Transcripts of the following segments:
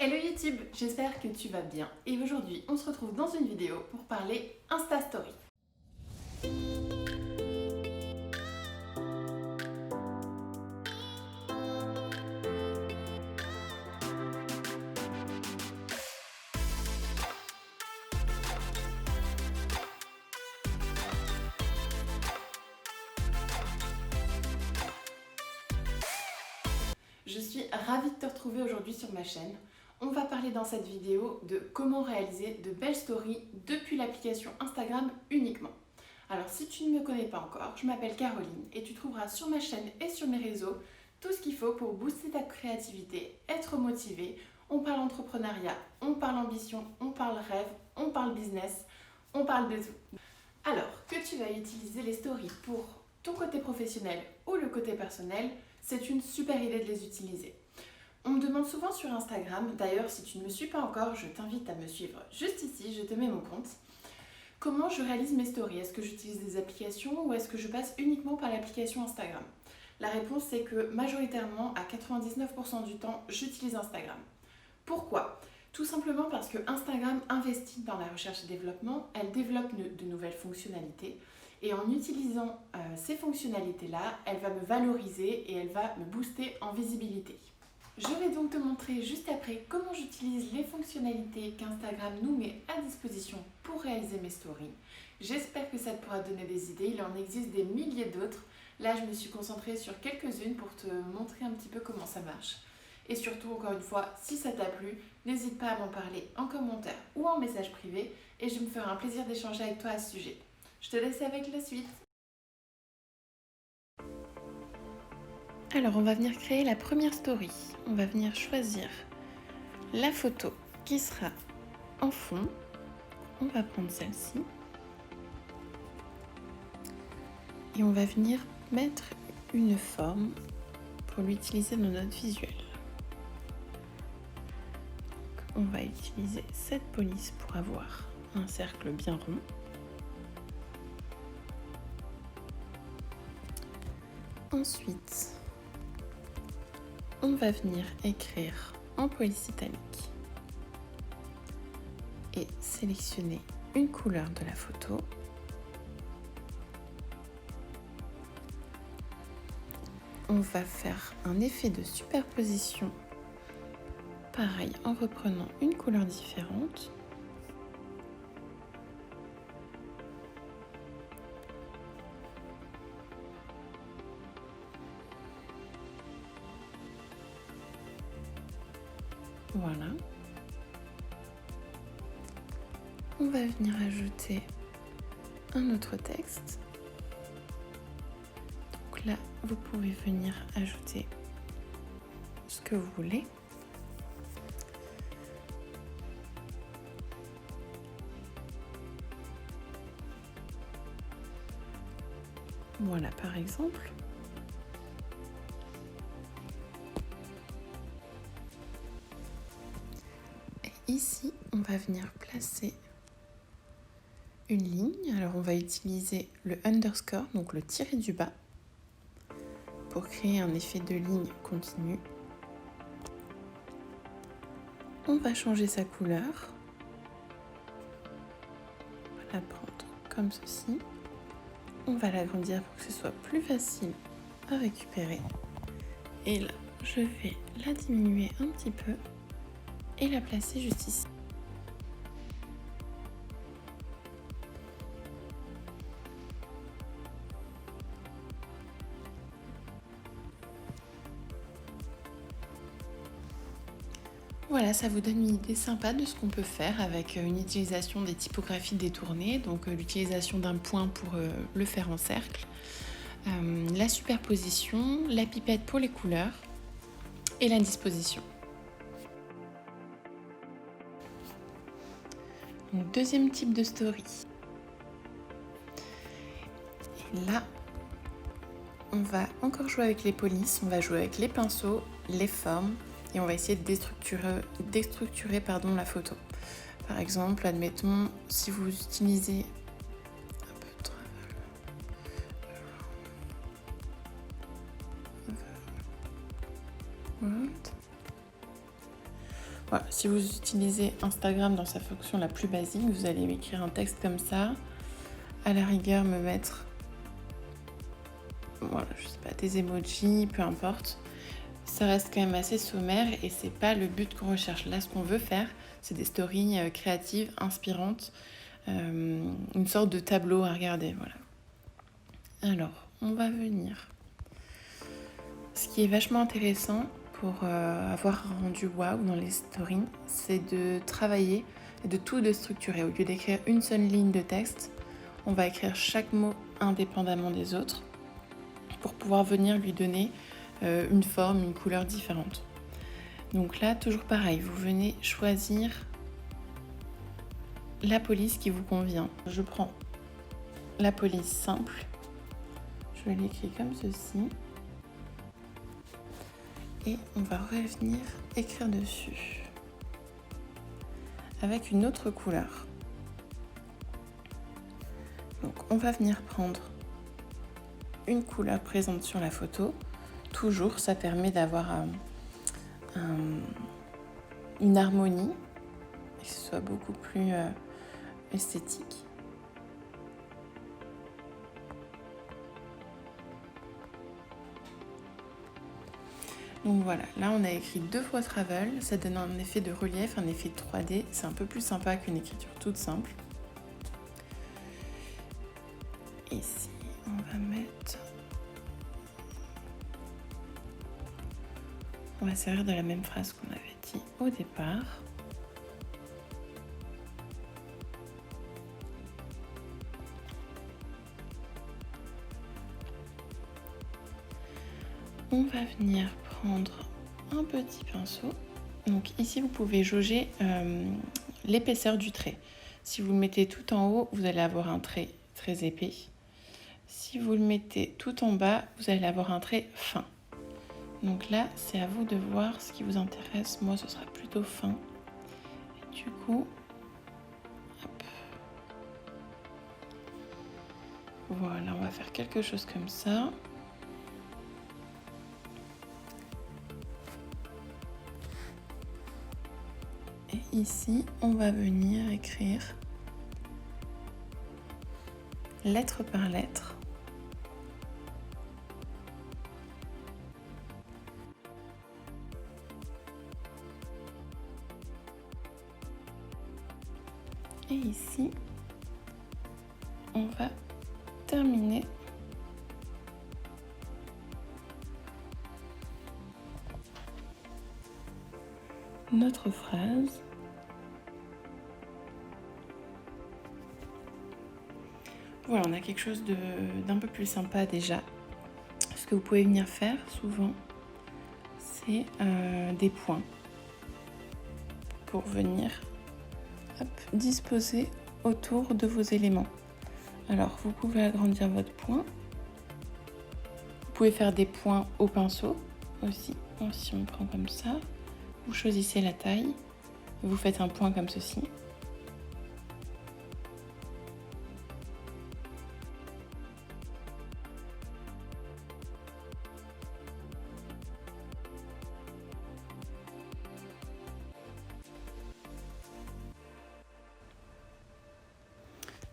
Hello YouTube, j'espère que tu vas bien et aujourd'hui on se retrouve dans une vidéo pour parler Insta Story. Je suis ravie de te retrouver aujourd'hui sur ma chaîne. On va parler dans cette vidéo de comment réaliser de belles stories depuis l'application Instagram uniquement. Alors si tu ne me connais pas encore, je m'appelle Caroline et tu trouveras sur ma chaîne et sur mes réseaux tout ce qu'il faut pour booster ta créativité, être motivé. On parle entrepreneuriat, on parle ambition, on parle rêve, on parle business, on parle de tout. Alors que tu vas utiliser les stories pour ton côté professionnel ou le côté personnel, c'est une super idée de les utiliser. On me demande souvent sur Instagram, d'ailleurs si tu ne me suis pas encore, je t'invite à me suivre juste ici, je te mets mon compte. Comment je réalise mes stories? Est-ce que j'utilise des applications ou est-ce que je passe uniquement par l'application Instagram? La réponse c'est que majoritairement, à 99% du temps, j'utilise Instagram. Pourquoi? Tout simplement parce que Instagram investit dans la recherche et développement, elle développe de nouvelles fonctionnalités et en utilisant ces fonctionnalités-là, elle va me valoriser et elle va me booster en visibilité. Je vais donc te montrer juste après comment j'utilise les fonctionnalités qu'Instagram nous met à disposition pour réaliser mes stories. J'espère que ça te pourra donner des idées, il en existe des milliers d'autres. Là, je me suis concentrée sur quelques-unes pour te montrer un petit peu comment ça marche. Et surtout, encore une fois, si ça t'a plu, n'hésite pas à m'en parler en commentaire ou en message privé et je me ferai un plaisir d'échanger avec toi à ce sujet. Je te laisse avec la suite. Alors, on va venir créer la première story. On va venir choisir la photo qui sera en fond. On va prendre celle-ci. Et on va venir mettre une forme pour l'utiliser dans notre visuel. On va utiliser cette police pour avoir un cercle bien rond. Ensuite, on va venir écrire en police italique et sélectionner une couleur de la photo. On va faire un effet de superposition, pareil en reprenant une couleur différente. Voilà. On va venir ajouter un autre texte. Donc là, vous pouvez venir ajouter ce que vous voulez. Voilà, par exemple. Et ici, on va venir placer une ligne. Alors, on va utiliser le underscore, donc le tiré du bas, pour créer un effet de ligne continue. On va changer sa couleur. On va la prendre comme ceci. On va l'agrandir pour que ce soit plus facile à récupérer. Et là, je vais la diminuer un petit peu et la placer juste ici. Voilà, ça vous donne une idée sympa de ce qu'on peut faire avec une utilisation des typographies détournées, donc l'utilisation d'un point pour le faire en cercle, la superposition, la pipette pour les couleurs et la disposition. Donc, deuxième type de story. Et là, on va encore jouer avec les polices, on va jouer avec les pinceaux, les formes et on va essayer de déstructurer la photo. Par exemple, admettons, si vous utilisez un peu de travel, Voilà, si vous utilisez Instagram dans sa fonction la plus basique, vous allez écrire un texte comme ça. À la rigueur, me mettre, voilà, je sais pas, des emojis, peu importe. Ça reste quand même assez sommaire et c'est pas le but qu'on recherche. Là, ce qu'on veut faire, c'est des stories créatives, inspirantes, une sorte de tableau à regarder, voilà. Alors, on va venir. Ce qui est vachement intéressant pour avoir un rendu waouh dans les stories, c'est de travailler et de tout structurer. Au lieu d'écrire une seule ligne de texte, on va écrire chaque mot indépendamment des autres pour pouvoir venir lui donner une forme, une couleur différente. Donc là, toujours pareil, vous venez choisir la police qui vous convient. Je prends la police simple, je vais l'écrire comme ceci. Et on va revenir écrire dessus avec une autre couleur. Donc on va venir prendre une couleur présente sur la photo. Toujours, ça permet d'avoir une harmonie et que ce soit beaucoup plus esthétique. Donc voilà, là on a écrit 2 fois travel, ça donne un effet de relief, un effet 3D, c'est un peu plus sympa qu'une écriture toute simple. Ici, on va mettre... On va servir de la même phrase qu'on avait dit au départ. On va venir prendre un petit pinceau. Donc ici, vous pouvez jauger l'épaisseur du trait. Si vous le mettez tout en haut, vous allez avoir un trait très épais. Si vous le mettez tout en bas, vous allez avoir un trait fin. Donc là, c'est à vous de voir ce qui vous intéresse. Moi, ce sera plutôt fin. Et du coup, hop. Voilà, on va faire quelque chose comme ça. Et ici, on va venir écrire lettre par lettre. Et ici, on va terminer notre phrase. Voilà, on a quelque chose d'un peu plus sympa déjà. Ce que vous pouvez venir faire souvent, c'est des points pour venir disposer autour de vos éléments. Alors, vous pouvez agrandir votre point. Vous pouvez faire des points au pinceau aussi. Donc, si on prend comme ça, vous choisissez la taille, vous faites un point comme ceci.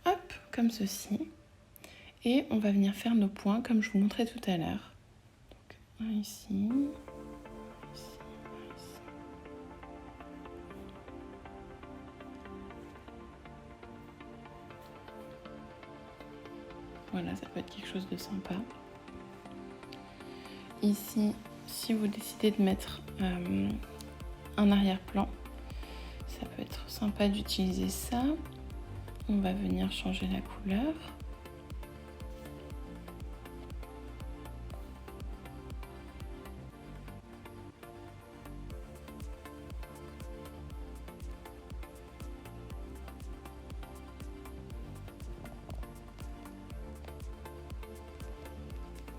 Hop, comme ceci. Et on va venir faire nos points comme je vous montrais tout à l'heure. Donc, un ici, ici, ici. Voilà, ça peut être quelque chose de sympa. Ici, si vous décidez de mettre un arrière-plan, ça peut être sympa d'utiliser ça. On va venir changer la couleur.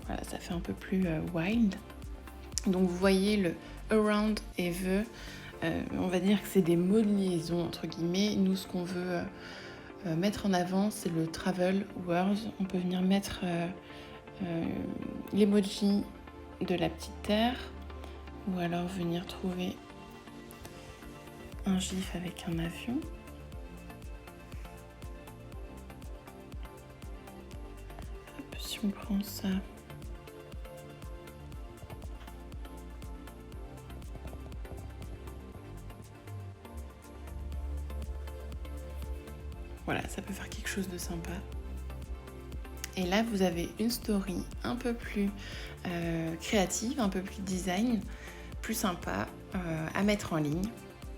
Voilà, ça fait un peu plus wild. Donc vous voyez le around et the, on va dire que c'est des mots de liaison entre guillemets. Nous, ce qu'on veut mettre en avant, c'est le travel words. On peut venir mettre l'emoji de la petite terre ou alors venir trouver un gif avec un avion. Hop, si on prend ça, voilà, ça peut faire quelque chose de sympa. Et là, vous avez une story un peu plus créative, un peu plus design, plus sympa à mettre en ligne,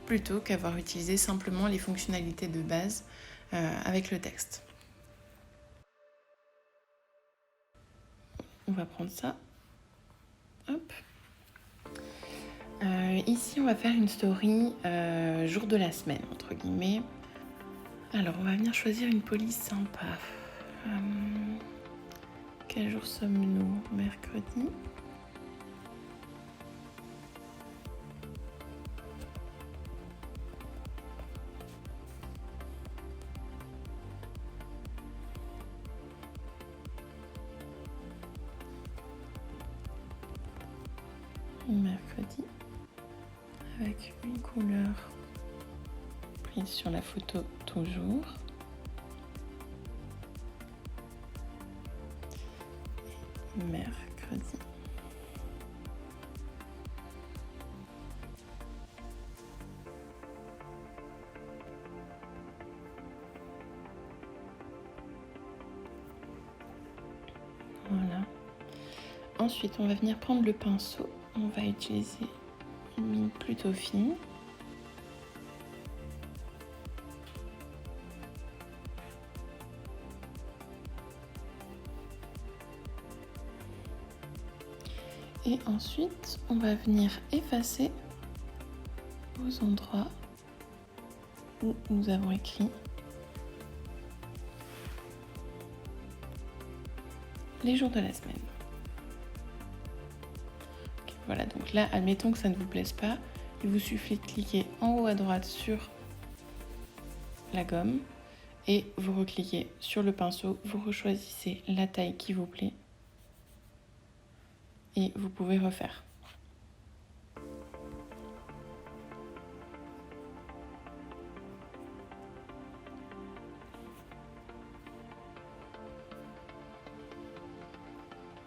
plutôt qu'avoir utilisé simplement les fonctionnalités de base avec le texte. On va prendre ça. Hop. Ici, on va faire une story jour de la semaine, entre guillemets. Alors, on va venir choisir une police sympa. Quel jour sommes-nous? Mercredi. Mercredi. Avec une couleur prise sur la photo toujours. Mercredi. Voilà. Ensuite, on va venir prendre le pinceau. On va utiliser une mine plutôt fine. Et ensuite, on va venir effacer aux endroits où nous avons écrit les jours de la semaine. Okay, voilà, donc là, admettons que ça ne vous plaise pas, il vous suffit de cliquer en haut à droite sur la gomme et vous recliquez sur le pinceau, vous rechoisissez la taille qui vous plaît et vous pouvez refaire.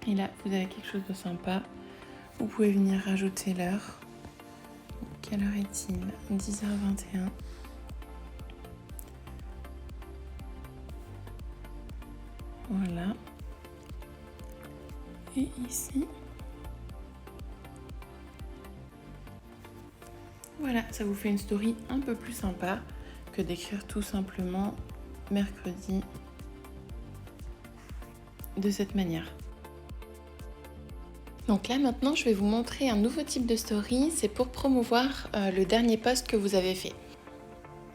Et là, vous avez quelque chose de sympa. Vous pouvez venir rajouter l'heure. Quelle heure est-il? 10h21. Voilà. Et ici, voilà, ça vous fait une story un peu plus sympa que d'écrire tout simplement mercredi de cette manière. Donc là maintenant je vais vous montrer un nouveau type de story, c'est pour promouvoir le dernier post que vous avez fait.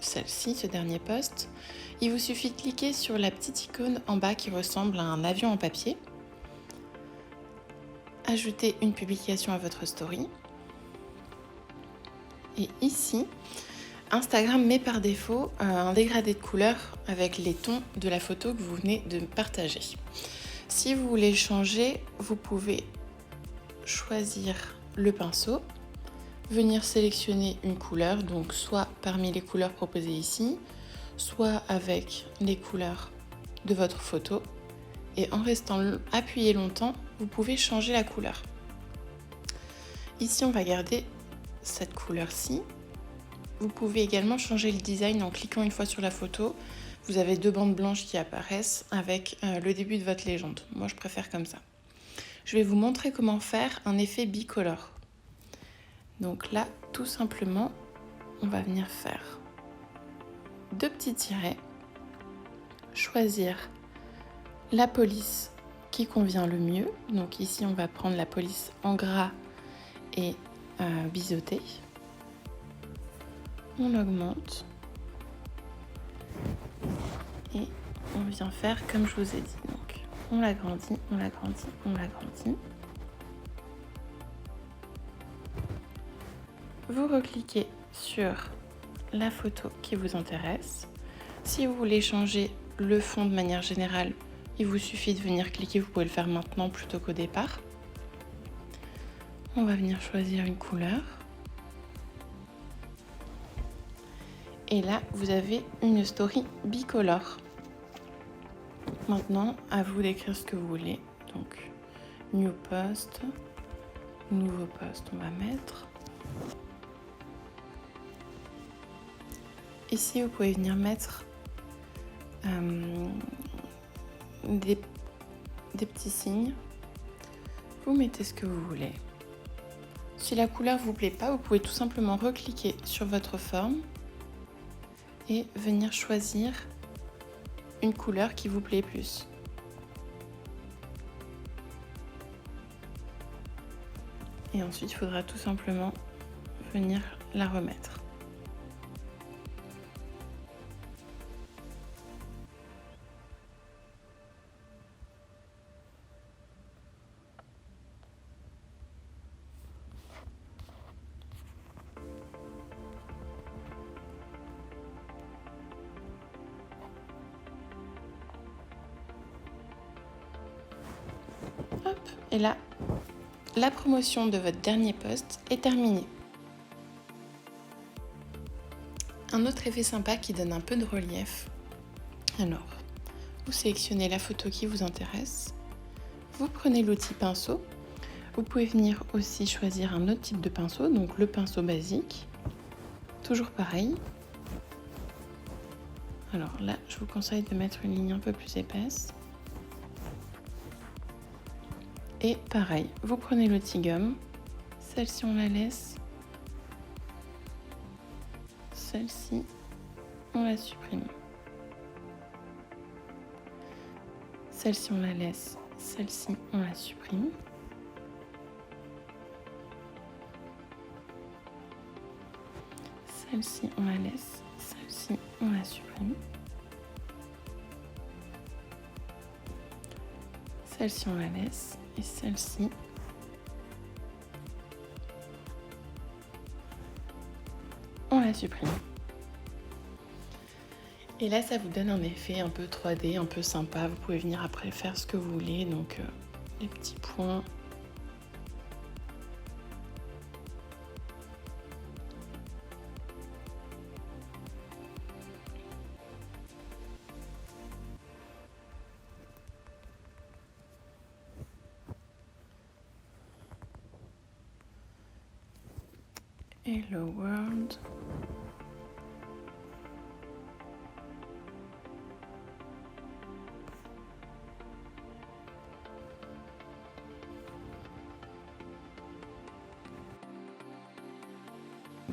Celle-ci, ce dernier post, il vous suffit de cliquer sur la petite icône en bas qui ressemble à un avion en papier, ajouter une publication à votre story, et ici, Instagram met par défaut un dégradé de couleur avec les tons de la photo que vous venez de partager. Si vous voulez changer, vous pouvez choisir le pinceau, venir sélectionner une couleur, donc soit parmi les couleurs proposées ici, soit avec les couleurs de votre photo, et en restant appuyé longtemps, vous pouvez changer la couleur. Ici, on va garder cette couleur-ci. Vous pouvez également changer le design en cliquant une fois sur la photo. Vous avez deux bandes blanches qui apparaissent avec le début de votre légende. Moi, je préfère comme ça. Je vais vous montrer comment faire un effet bicolore. Donc là, tout simplement, on va venir faire deux petits tirets, choisir la police qui convient le mieux. Donc ici, on va prendre la police en gras et biseauté. On augmente et on vient faire comme je vous ai dit. Donc on l'agrandit, on l'agrandit, on l'agrandit. Vous recliquez sur la photo qui vous intéresse. Si vous voulez changer le fond de manière générale, il vous suffit de venir cliquer, vous pouvez le faire maintenant plutôt qu'au départ. On va venir choisir une couleur. Et là, vous avez une story bicolore. Maintenant, à vous d'écrire ce que vous voulez. Donc, new post, nouveau post, on va mettre. Ici, vous pouvez venir mettre des petits signes. Vous mettez ce que vous voulez. Si la couleur ne vous plaît pas, vous pouvez tout simplement recliquer sur votre forme et venir choisir une couleur qui vous plaît plus. Et ensuite, il faudra tout simplement venir la remettre. Hop, et là, la promotion de votre dernier post est terminée. Un autre effet sympa qui donne un peu de relief. Alors, vous sélectionnez la photo qui vous intéresse. Vous prenez l'outil pinceau. Vous pouvez venir aussi choisir un autre type de pinceau, donc le pinceau basique. Toujours pareil. Alors là, je vous conseille de mettre une ligne un peu plus épaisse. Et pareil, vous prenez l'outil gomme. Celle-ci, on la laisse. Celle-ci, on la supprime. Celle-ci, on la laisse. Celle-ci, on la supprime. Celle-ci, on la laisse. Celle-ci, on la supprime. Celle-ci, on la laisse. Et celle-ci, on la supprime. Et là, ça vous donne un effet un peu 3D, un peu sympa. Vous pouvez venir après faire ce que vous voulez. Donc, les petits points. Hello world.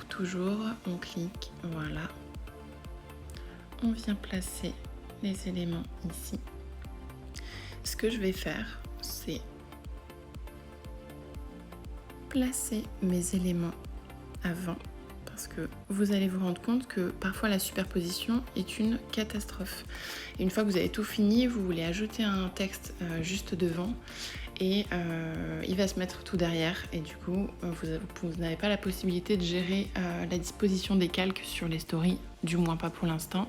Toujours, on clique, voilà. On vient placer les éléments ici. Ce que je vais faire, c'est placer mes éléments avant, parce que vous allez vous rendre compte que parfois la superposition est une catastrophe. Et une fois que vous avez tout fini, vous voulez ajouter un texte juste devant et il va se mettre tout derrière et du coup vous n'avez pas la possibilité de gérer la disposition des calques sur les stories, du moins pas pour l'instant.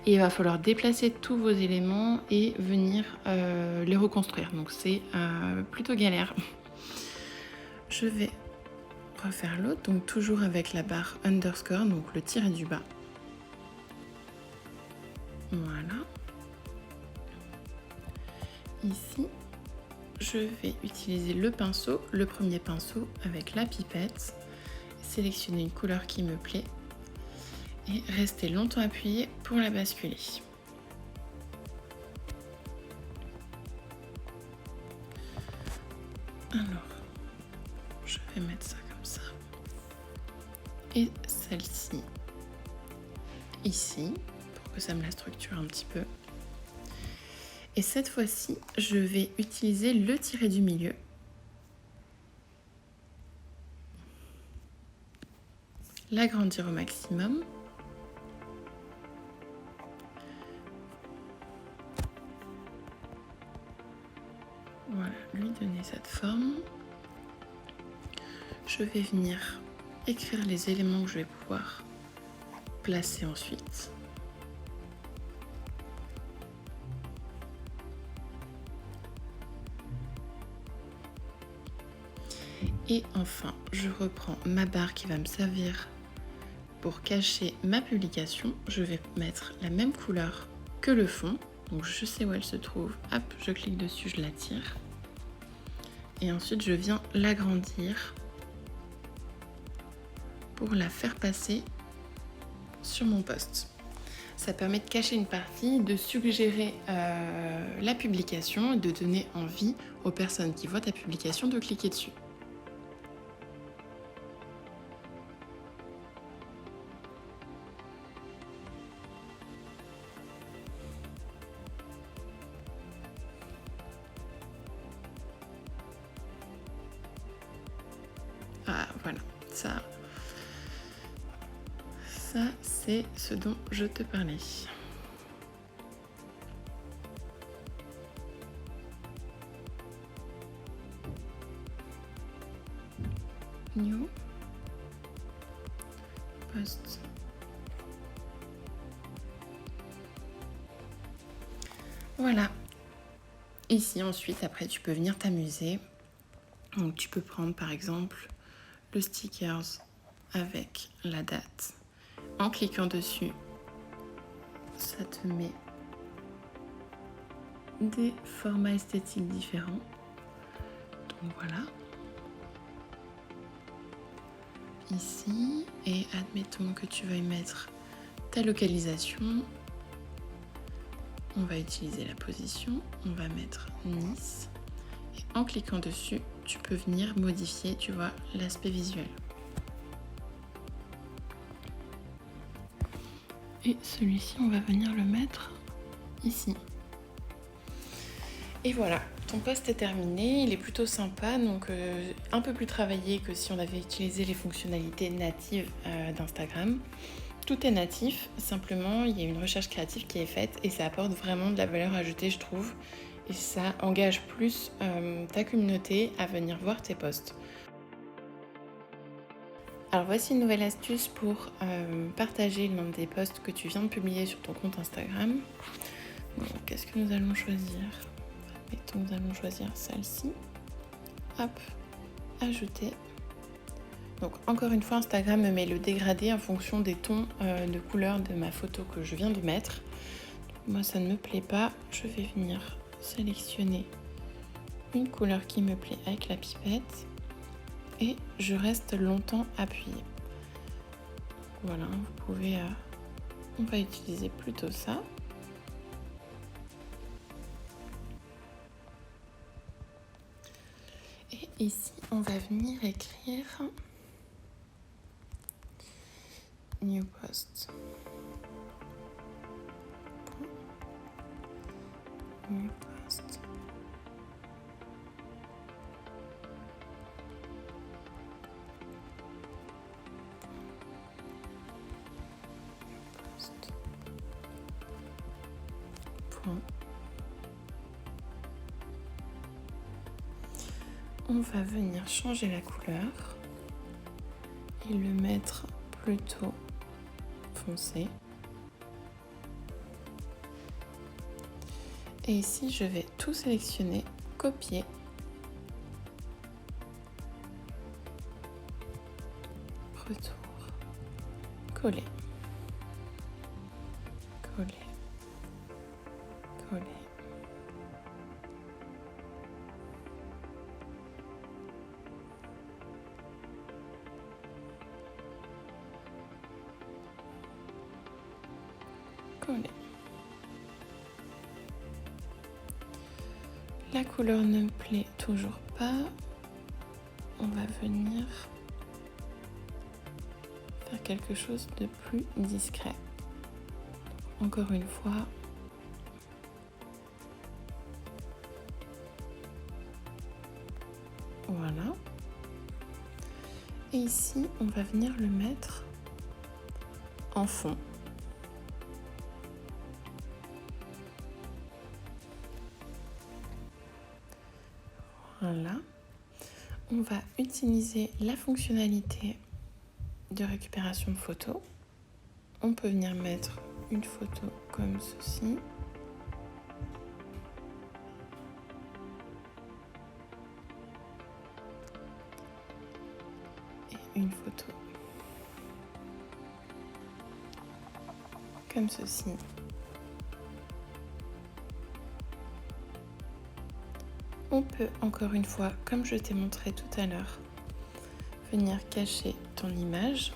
Et il va falloir déplacer tous vos éléments et venir les reconstruire. Donc c'est plutôt galère. Je vais refaire l'autre, donc toujours avec la barre underscore, donc le tiret du bas. Voilà. Ici, je vais utiliser le pinceau, le premier pinceau avec la pipette, sélectionner une couleur qui me plaît et rester longtemps appuyé pour la basculer. Alors, je vais mettre ça comme ça. Et celle-ci ici, pour que ça me la structure un petit peu. Et cette fois-ci, je vais utiliser le tiret du milieu. L'agrandir au maximum. Voilà, lui donner cette forme. Je vais venir écrire les éléments que je vais pouvoir placer ensuite. Et enfin, je reprends ma barre qui va me servir pour cacher ma publication, je vais mettre la même couleur que le fond. Donc je sais où elle se trouve, hop, je clique dessus, je la tire. Et ensuite je viens l'agrandir pour la faire passer sur mon post. Ça permet de cacher une partie, de suggérer la publication et de donner envie aux personnes qui voient ta publication de cliquer dessus. Ah voilà, ça c'est ce dont je te parlais. New post. Voilà. Ici ensuite, après tu peux venir t'amuser. Donc tu peux prendre par exemple le stickers avec la date. En cliquant dessus, ça te met des formats esthétiques différents. Donc voilà. Ici, et admettons que tu veuilles mettre ta localisation. On va utiliser la position, on va mettre Nice. Et en cliquant dessus, tu peux venir modifier, tu vois, l'aspect visuel. Et celui-ci, on va venir le mettre ici. Et voilà, ton post est terminé, il est plutôt sympa, donc un peu plus travaillé que si on avait utilisé les fonctionnalités natives d'Instagram. Tout est natif, simplement il y a une recherche créative qui est faite et ça apporte vraiment de la valeur ajoutée, je trouve. Et ça engage plus ta communauté à venir voir tes posts. Alors voici une nouvelle astuce pour partager l'un des posts que tu viens de publier sur ton compte Instagram. Donc qu'est-ce que nous allons choisir ? Mettons, nous allons choisir celle-ci. Hop, ajouter. Donc encore une fois, Instagram me met le dégradé en fonction des tons de couleur de ma photo que je viens de mettre. Donc, moi, ça ne me plaît pas. Je vais venir sélectionner une couleur qui me plaît avec la pipette et je reste longtemps appuyée. Voilà, vous pouvez... on va utiliser plutôt ça. Et ici, on va venir écrire New Post. New Post. On va venir changer la couleur et le mettre plutôt foncé. Et ici, je vais tout sélectionner, copier. Retour. Coller. Coller. Coller. Coller. La couleur ne me plaît toujours pas. On va venir faire quelque chose de plus discret. Encore une fois, voilà. Et ici, on va venir le mettre en fond. Voilà. On va utiliser la fonctionnalité de récupération de photos. On peut venir mettre une photo comme ceci. Et une photo comme ceci. On peut encore une fois, comme je t'ai montré tout à l'heure, venir cacher ton image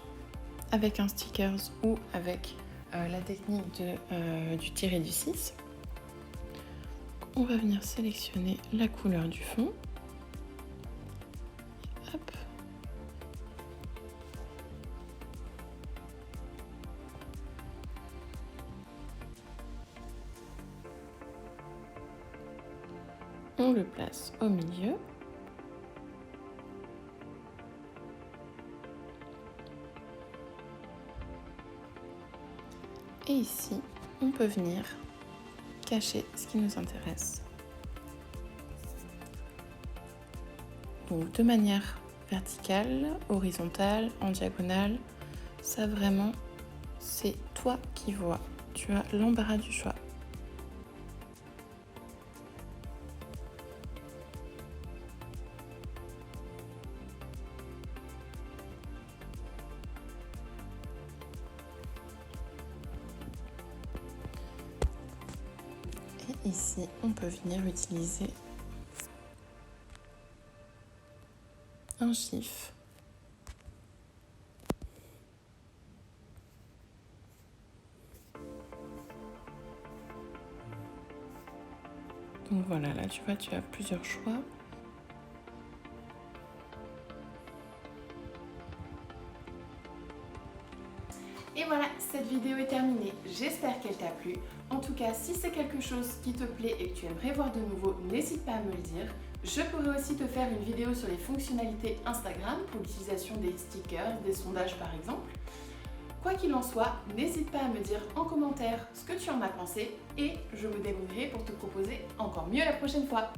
avec un stickers ou avec la technique du tiré du 6. On va venir sélectionner la couleur du fond. Hop. On le place au milieu. Et ici, on peut venir cacher ce qui nous intéresse. Donc de manière verticale, horizontale, en diagonale, ça vraiment, c'est toi qui vois. Tu as l'embarras du choix. Et ici, on peut venir utiliser un GIF. Donc voilà, là tu vois, tu as plusieurs choix. Et voilà, cette vidéo est terminée. J'espère qu'elle t'a plu. En tout cas, si c'est quelque chose qui te plaît et que tu aimerais voir de nouveau, n'hésite pas à me le dire. Je pourrais aussi te faire une vidéo sur les fonctionnalités Instagram pour l'utilisation des stickers, des sondages par exemple. Quoi qu'il en soit, n'hésite pas à me dire en commentaire ce que tu en as pensé et je me débrouillerai pour te proposer encore mieux la prochaine fois.